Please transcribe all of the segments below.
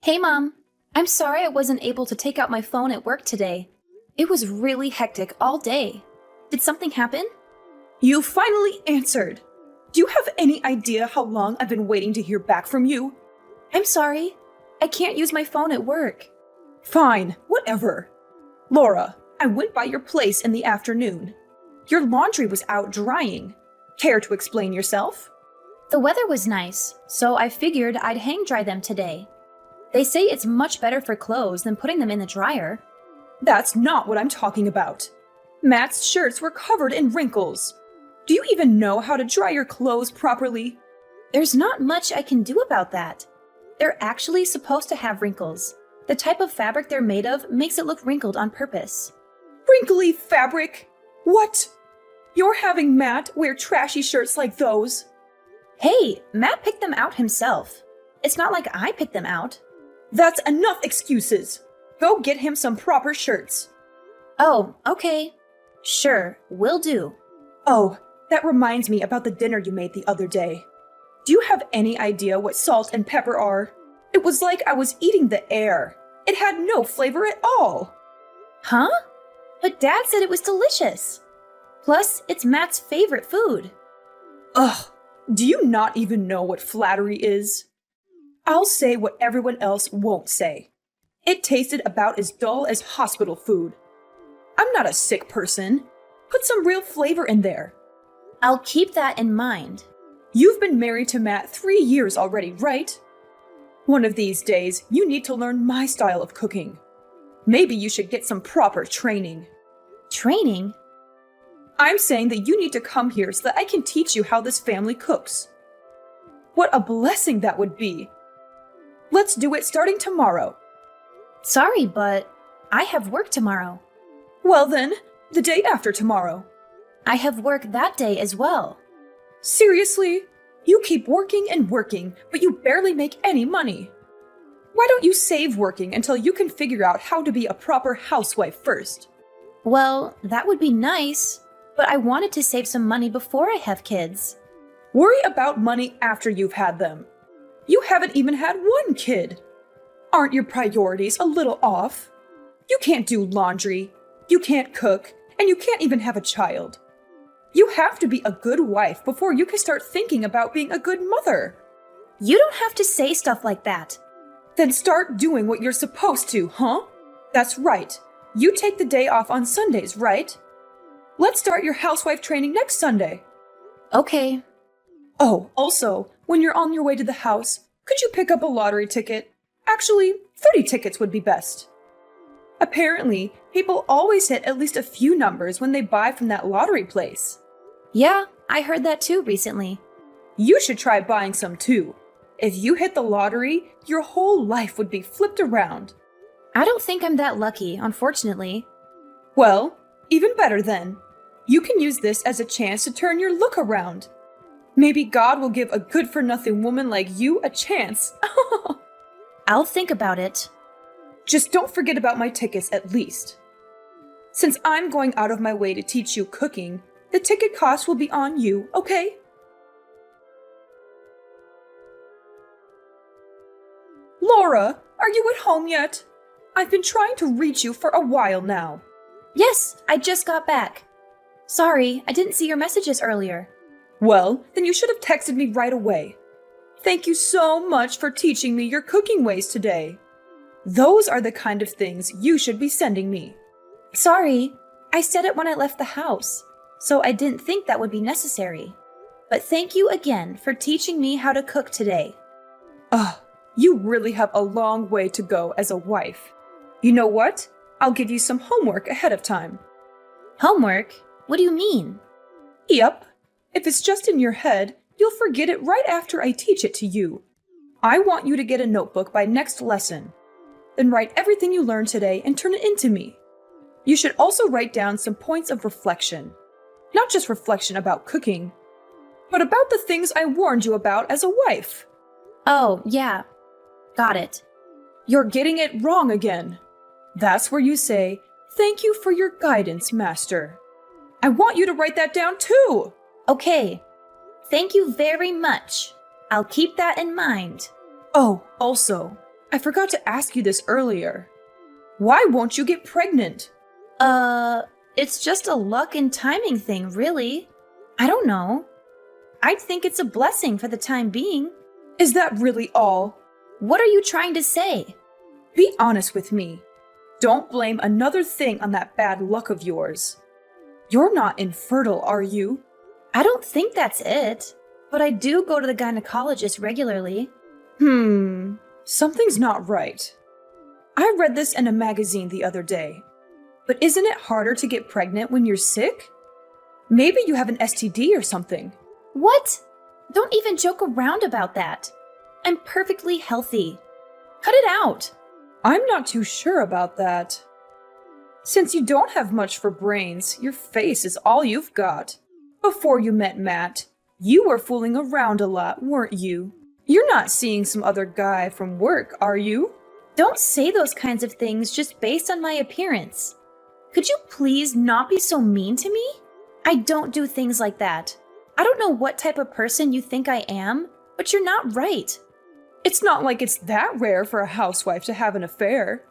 Hey, Mom. I'm sorry I wasn't able to take out my phone at work today. It was really hectic all day. Did something happen? You finally answered! Do you have any idea how long I've been waiting to hear back from you? I'm sorry. I can't use my phone at work. Fine, whatever. Laura, I went by your place in the afternoon. Your laundry was out drying. Care to explain yourself? The weather was nice, so I figured I'd hang dry them today. They say it's much better for clothes than putting them in the dryer. That's not what I'm talking about. Matt's shirts were covered in wrinkles. Do you even know how to dry your clothes properly? There's not much I can do about that. They're actually supposed to have wrinkles. The type of fabric they're made of makes it look wrinkled on purpose. Wrinkly fabric? What? You're having Matt wear trashy shirts like those? Hey, Matt picked them out himself. It's not like I picked them out. That's enough excuses. Go get him some proper shirts. Oh, okay. Sure, will do. Oh, that reminds me about the dinner you made the other day. Do you have any idea what salt and pepper are? It was like I was eating the air. It had no flavor at all. Huh? But Dad said it was delicious. Plus, it's Matt's favorite food. Ugh, do you not even know what flattery is? I'll say what everyone else won't say. It tasted about as dull as hospital food. I'm not a sick person. Put some real flavor in there. I'll keep that in mind. You've been married to Matt 3 years already, right? One of these days, you need to learn my style of cooking. Maybe you should get some proper training. Training? I'm saying that you need to come here so that I can teach you how this family cooks. What a blessing that would be. Let's do it starting tomorrow. Sorry, but I have work tomorrow. Well then, the day after tomorrow. I have work that day as well. Seriously? You keep working and working, but you barely make any money. Why don't you save working until you can figure out how to be a proper housewife first? Well, that would be nice, but I wanted to save some money before I have kids. Worry about money after you've had them. You haven't even had one kid. Aren't your priorities a little off? You can't do laundry, you can't cook, and you can't even have a child. You have to be a good wife before you can start thinking about being a good mother. You don't have to say stuff like that. Then start doing what you're supposed to, huh? That's right. You take the day off on Sundays, right? Let's start your housewife training next Sunday. Okay. Oh, also, when you're on your way to the house, could you pick up a lottery ticket? Actually, 30 tickets would be best. Apparently, people always hit at least a few numbers when they buy from that lottery place. Yeah, I heard that too recently. You should try buying some too. If you hit the lottery, your whole life would be flipped around. I don't think I'm that lucky, unfortunately. Well, even better then. You can use this as a chance to turn your look around. Maybe God will give a good-for-nothing woman like you a chance. I'll think about it. Just don't forget about my tickets at least. Since I'm going out of my way to teach you cooking, the ticket cost will be on you, okay? Laura, are you at home yet? I've been trying to reach you for a while now. Yes, I just got back. Sorry, I didn't see your messages earlier. Well, then you should have texted me right away. Thank you so much for teaching me your cooking ways today. Those are the kind of things you should be sending me. Sorry, I said it when I left the house, so I didn't think that would be necessary. But thank you again for teaching me how to cook today. You really have a long way to go as a wife. You know what? I'll give you some homework ahead of time. Homework? What do you mean? Yep. If it's just in your head, you'll forget it right after I teach it to you. I want you to get a notebook by next lesson. Then write everything you learned today and turn it into me. You should also write down some points of reflection. Not just reflection about cooking, but about the things I warned you about as a wife. Oh, yeah. Got it. You're getting it wrong again. That's where you say, "Thank you for your guidance, Master." I want you to write that down too. Okay. Thank you very much. I'll keep that in mind. Oh, also, I forgot to ask you this earlier. Why won't you get pregnant? It's just a luck and timing thing, really. I don't know. I'd think it's a blessing for the time being. Is that really all? What are you trying to say? Be honest with me. Don't blame another thing on that bad luck of yours. You're not infertile, are you? I don't think that's it, but I do go to the gynecologist regularly. Something's not right. I read this in a magazine the other day. But isn't it harder to get pregnant when you're sick? Maybe you have an STD or something. What? Don't even joke around about that. I'm perfectly healthy. Cut it out. I'm not too sure about that. Since you don't have much for brains, your face is all you've got. Before you met Matt, you were fooling around a lot, weren't you? You're not seeing some other guy from work, are you? Don't say those kinds of things just based on my appearance. Could you please not be so mean to me? I don't do things like that. I don't know what type of person you think I am, but you're not right. It's not like it's that rare for a housewife to have an affair.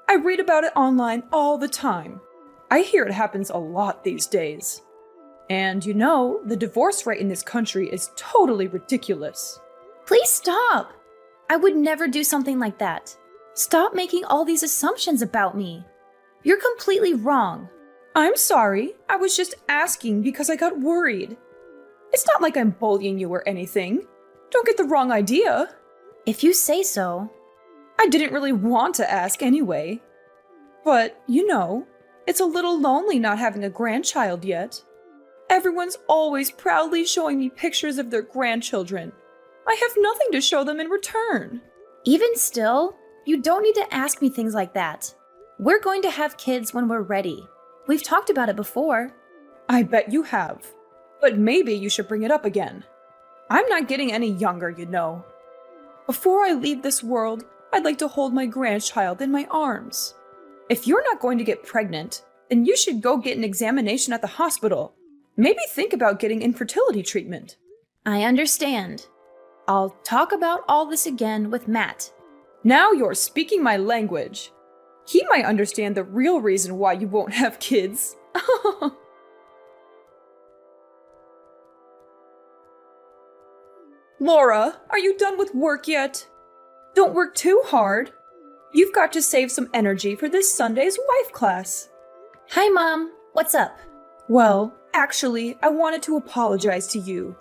I read about it online all the time. I hear it happens a lot these days. And you know, the divorce rate in this country is totally ridiculous. Please stop. I would never do something like that. Stop making all these assumptions about me. You're completely wrong. I'm sorry. I was just asking because I got worried. It's not like I'm bullying you or anything. Don't get the wrong idea. If you say so. I didn't really want to ask anyway. But, you know, it's a little lonely not having a grandchild yet. Everyone's always proudly showing me pictures of their grandchildren. I have nothing to show them in return. Even still, you don't need to ask me things like that. We're going to have kids when we're ready. We've talked about it before. I bet you have. But maybe you should bring it up again. I'm not getting any younger, you know. Before I leave this world, I'd like to hold my grandchild in my arms. If you're not going to get pregnant, then you should go get an examination at the hospital. Maybe think about getting infertility treatment. I understand. I'll talk about all this again with Matt. Now you're speaking my language. He might understand the real reason why you won't have kids. Laura, are you done with work yet? Don't work too hard. You've got to save some energy for this Sunday's wife class. Hi, Mom. What's up? Well, actually, I wanted to apologize to you.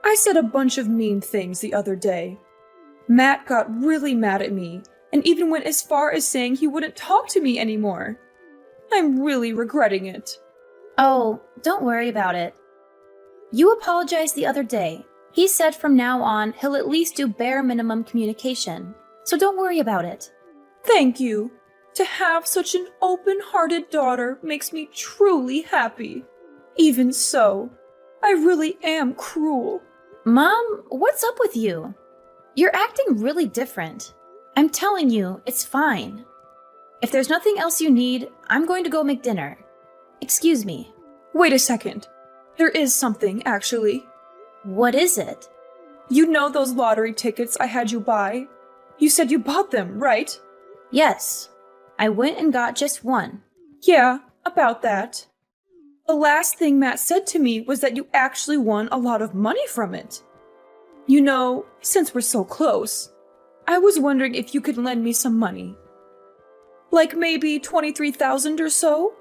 I said a bunch of mean things the other day. Matt got really mad at me and even went as far as saying he wouldn't talk to me anymore. I'm really regretting it. Oh, don't worry about it. You apologized the other day. He said from now on he'll at least do bare minimum communication, so don't worry about it. Thank you. To have such an open-hearted daughter makes me truly happy. Even so, I really am cruel. Mom, what's up with you? You're acting really different. I'm telling you, it's fine. If there's nothing else you need, I'm going to go make dinner. Excuse me. Wait a second. There is something, actually. What is it? You know those lottery tickets I had you buy? You said you bought them, right? Yes. I went and got just one. Yeah, about that. The last thing Matt said to me was that you actually won a lot of money from it. You know, since we're so close, I was wondering if you could lend me some money. Like maybe 23,000 or so?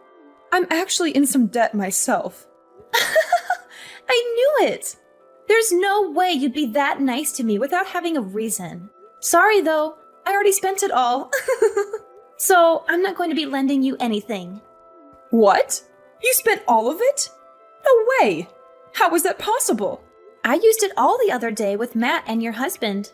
I'm actually in some debt myself. I knew it! There's no way you'd be that nice to me without having a reason. Sorry though, I already spent it all. So I'm not going to be lending you anything. What? You spent all of it? No way! How was that possible? I used it all the other day with Matt and your husband.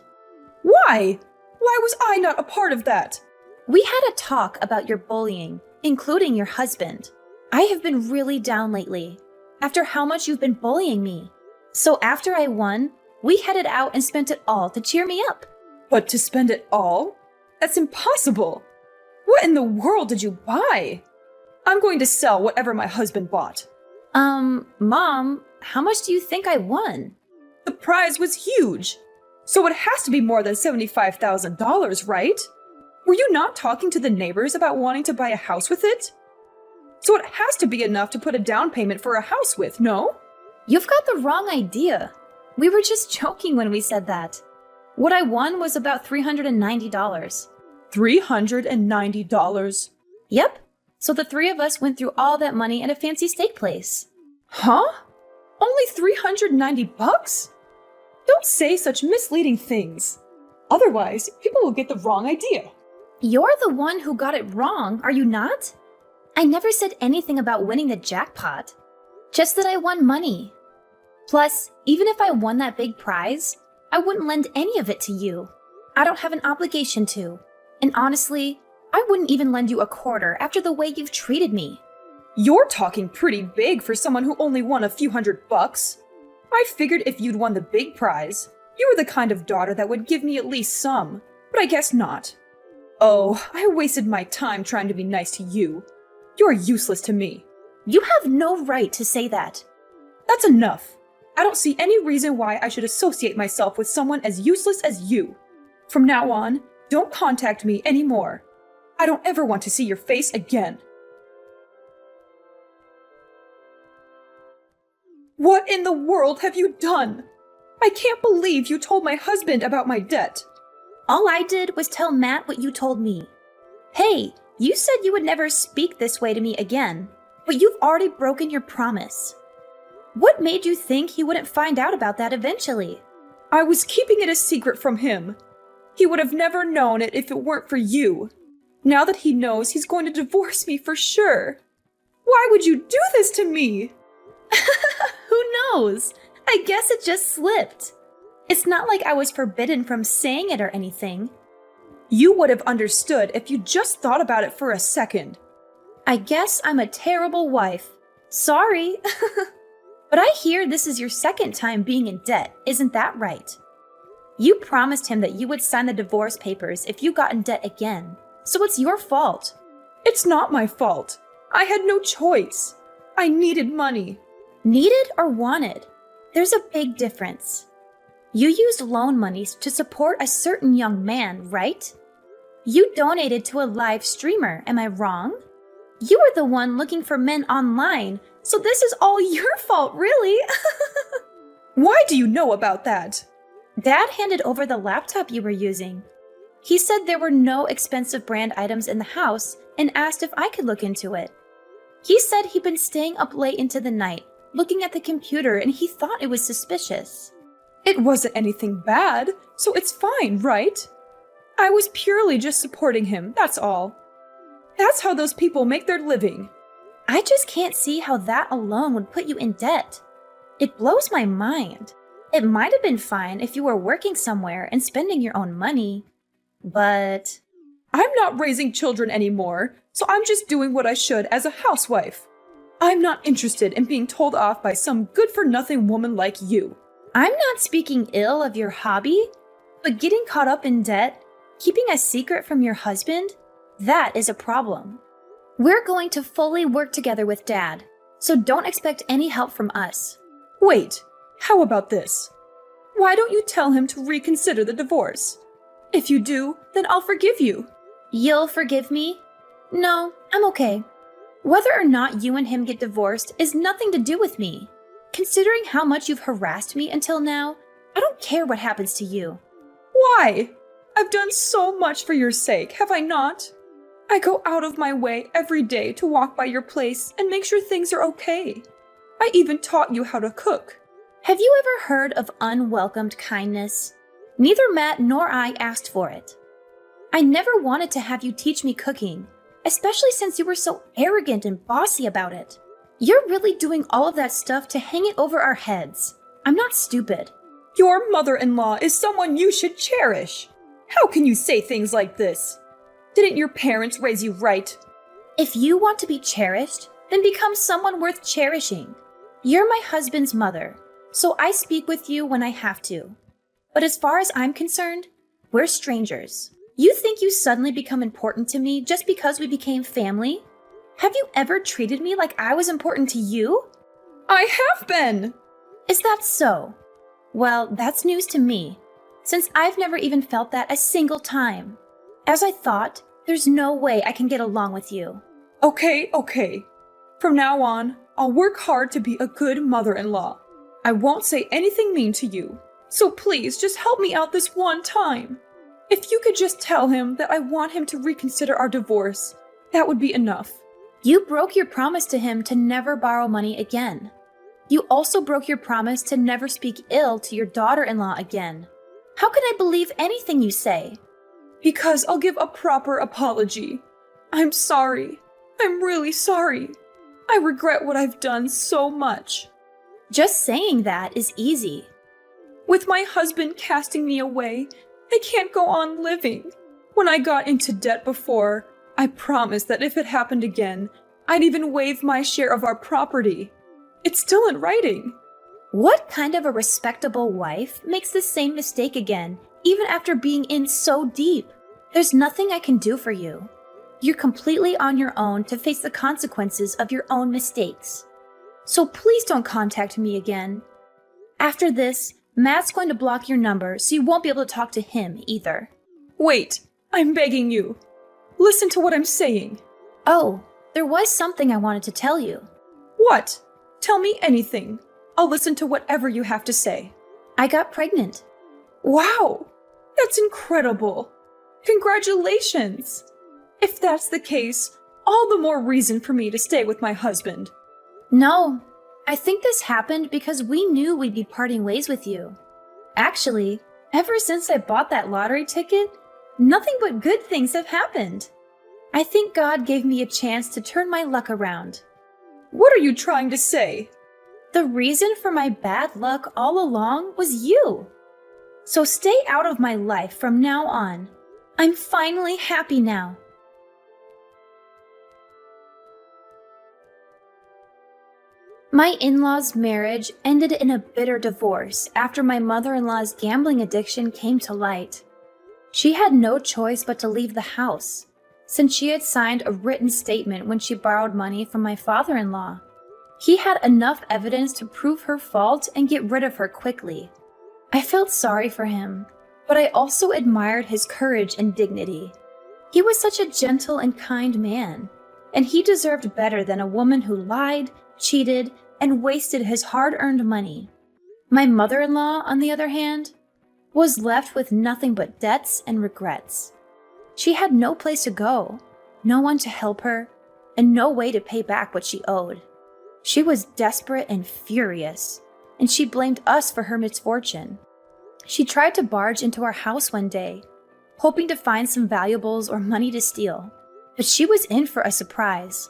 Why? Why was I not a part of that? We had a talk about your bullying, including your husband. I have been really down lately, after how much you've been bullying me. So after I won, we headed out and spent it all to cheer me up. But to spend it all? That's impossible! What in the world did you buy? I'm going to sell whatever my husband bought. Mom, how much do you think I won? The prize was huge. So it has to be more than $75,000, right? Were you not talking to the neighbors about wanting to buy a house with it? So it has to be enough to put a down payment for a house with, no? You've got the wrong idea. We were just joking when we said that. What I won was about $390. $390? Yep. So the three of us went through all that money at a fancy steak place. Huh? Only $390? Don't say such misleading things. Otherwise, people will get the wrong idea. You're the one who got it wrong, are you not? I never said anything about winning the jackpot. Just that I won money. Plus, even if I won that big prize, I wouldn't lend any of it to you. I don't have an obligation to. And honestly, I wouldn't even lend you a quarter after the way you've treated me. You're talking pretty big for someone who only won a few $100. I figured if you'd won the big prize, you were the kind of daughter that would give me at least some, but I guess not. Oh, I wasted my time trying to be nice to you. You're useless to me. You have no right to say that. That's enough. I don't see any reason why I should associate myself with someone as useless as you. From now on, don't contact me anymore. I don't ever want to see your face again. What in the world have you done? I can't believe you told my husband about my debt. All I did was tell Matt what you told me. Hey, you said you would never speak this way to me again, but you've already broken your promise. What made you think he wouldn't find out about that eventually? I was keeping it a secret from him. He would have never known it if it weren't for you. Now that he knows, he's going to divorce me for sure. Why would you do this to me? Who knows? I guess it just slipped. It's not like I was forbidden from saying it or anything. You would have understood if you just thought about it for a second. I guess I'm a terrible wife. Sorry. But I hear this is your second time being in debt, isn't that right? You promised him that you would sign the divorce papers if you got in debt again, so it's your fault. It's not my fault. I had no choice. I needed money. Needed or wanted? There's a big difference. You used loan monies to support a certain young man, right? You donated to a live streamer, am I wrong? You were the one looking for men online, so this is all your fault, really. Why do you know about that? Dad handed over the laptop you were using. He said there were no expensive brand items in the house and asked if I could look into it. He said he'd been staying up late into the night, looking at the computer, and he thought it was suspicious. It wasn't anything bad, so it's fine, right? I was purely just supporting him, that's all. That's how those people make their living. I just can't see how that alone would put you in debt. It blows my mind. It might have been fine if you were working somewhere and spending your own money, but... I'm not raising children anymore, so I'm just doing what I should as a housewife. I'm not interested in being told off by some good-for-nothing woman like you. I'm not speaking ill of your hobby, but getting caught up in debt, keeping a secret from your husband, that is a problem. We're going to fully work together with Dad, so don't expect any help from us. Wait, how about this? Why don't you tell him to reconsider the divorce? If you do, then I'll forgive you. You'll forgive me? No, I'm okay. Whether or not you and him get divorced is nothing to do with me. Considering how much you've harassed me until now, I don't care what happens to you. Why? I've done so much for your sake, have I not? I go out of my way every day to walk by your place and make sure things are okay. I even taught you how to cook. Have you ever heard of unwelcomed kindness? Neither Matt nor I asked for it. I never wanted to have you teach me cooking, especially since you were so arrogant and bossy about it. You're really doing all of that stuff to hang it over our heads. I'm not stupid. Your mother-in-law is someone you should cherish. How can you say things like this? Didn't your parents raise you right? If you want to be cherished, then become someone worth cherishing. You're my husband's mother, so I speak with you when I have to. But as far as I'm concerned, we're strangers. You think you suddenly become important to me just because we became family? Have you ever treated me like I was important to you? I have been! Is that so? Well, that's news to me. since I've never even felt that a single time. As I thought, there's no way I can get along with you. Okay. From now on, I'll work hard to be a good mother-in-law. I won't say anything mean to you. So please, just help me out this one time. If you could just tell him that I want him to reconsider our divorce, that would be enough. You broke your promise to him to never borrow money again. You also broke your promise to never speak ill to your daughter-in-law again. How can I believe anything you say? Because I'll give a proper apology. I'm sorry. I'm really sorry. I regret what I've done so much. Just saying that is easy. With my husband casting me away, I can't go on living. When I got into debt before, I promised that if it happened again, I'd even waive my share of our property. It's still in writing. What kind of a respectable wife makes the same mistake again, even after being in so deep? There's nothing I can do for you. You're completely on your own to face the consequences of your own mistakes. So please don't contact me again. After this, Matt's going to block your number so you won't be able to talk to him either. Wait, I'm begging you. Listen to what I'm saying. Oh, there was something I wanted to tell you. What? Tell me anything. I'll listen to whatever you have to say. I got pregnant. Wow, that's incredible. Congratulations. If that's the case, all the more reason for me to stay with my husband. No, I think this happened because we knew we'd be parting ways with you. Actually, ever since I bought that lottery ticket, nothing but good things have happened. I think God gave me a chance to turn my luck around. What are you trying to say? The reason for my bad luck all along was you. So stay out of my life from now on. I'm finally happy now. My in-laws' marriage ended in a bitter divorce after my mother-in-law's gambling addiction came to light. She had no choice but to leave the house, since she had signed a written statement when she borrowed money from my father-in-law. He had enough evidence to prove her fault and get rid of her quickly. I felt sorry for him, but I also admired his courage and dignity. He was such a gentle and kind man, and he deserved better than a woman who lied, cheated, and wasted his hard-earned money. My mother-in-law, on the other hand, was left with nothing but debts and regrets. She had no place to go, no one to help her, and no way to pay back what she owed. She was desperate and furious, and she blamed us for her misfortune. She tried to barge into our house one day, hoping to find some valuables or money to steal, but she was in for a surprise.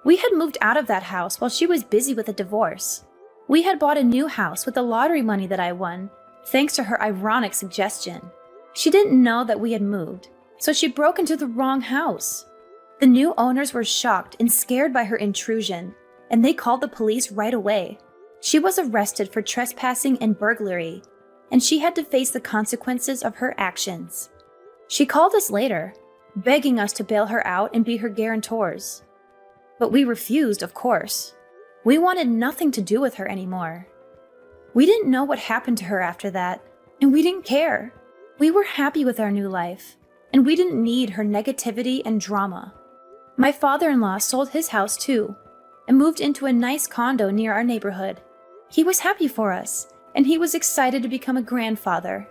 We had moved out of that house while she was busy with a divorce. We had bought a new house with the lottery money that I won, thanks to her ironic suggestion. She didn't know that we had moved, so she broke into the wrong house. The new owners were shocked and scared by her intrusion, and they called the police right away. She was arrested for trespassing and burglary, and she had to face the consequences of her actions. She called us later, begging us to bail her out and be her guarantors. But we refused, of course. We wanted nothing to do with her anymore. We didn't know what happened to her after that, and we didn't care. We were happy with our new life, and we didn't need her negativity and drama. My father-in-law sold his house too, and moved into a nice condo near our neighborhood. He was happy for us, and he was excited to become a grandfather.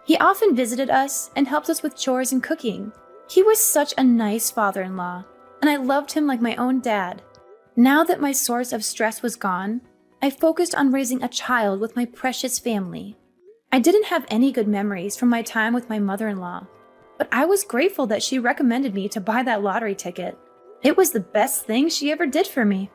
He often visited us and helped us with chores and cooking. He was such a nice father-in-law, and I loved him like my own dad. Now that my source of stress was gone, I focused on raising a child with my precious family. I didn't have any good memories from my time with my mother-in-law, but I was grateful that she recommended me to buy that lottery ticket. It was the best thing she ever did for me.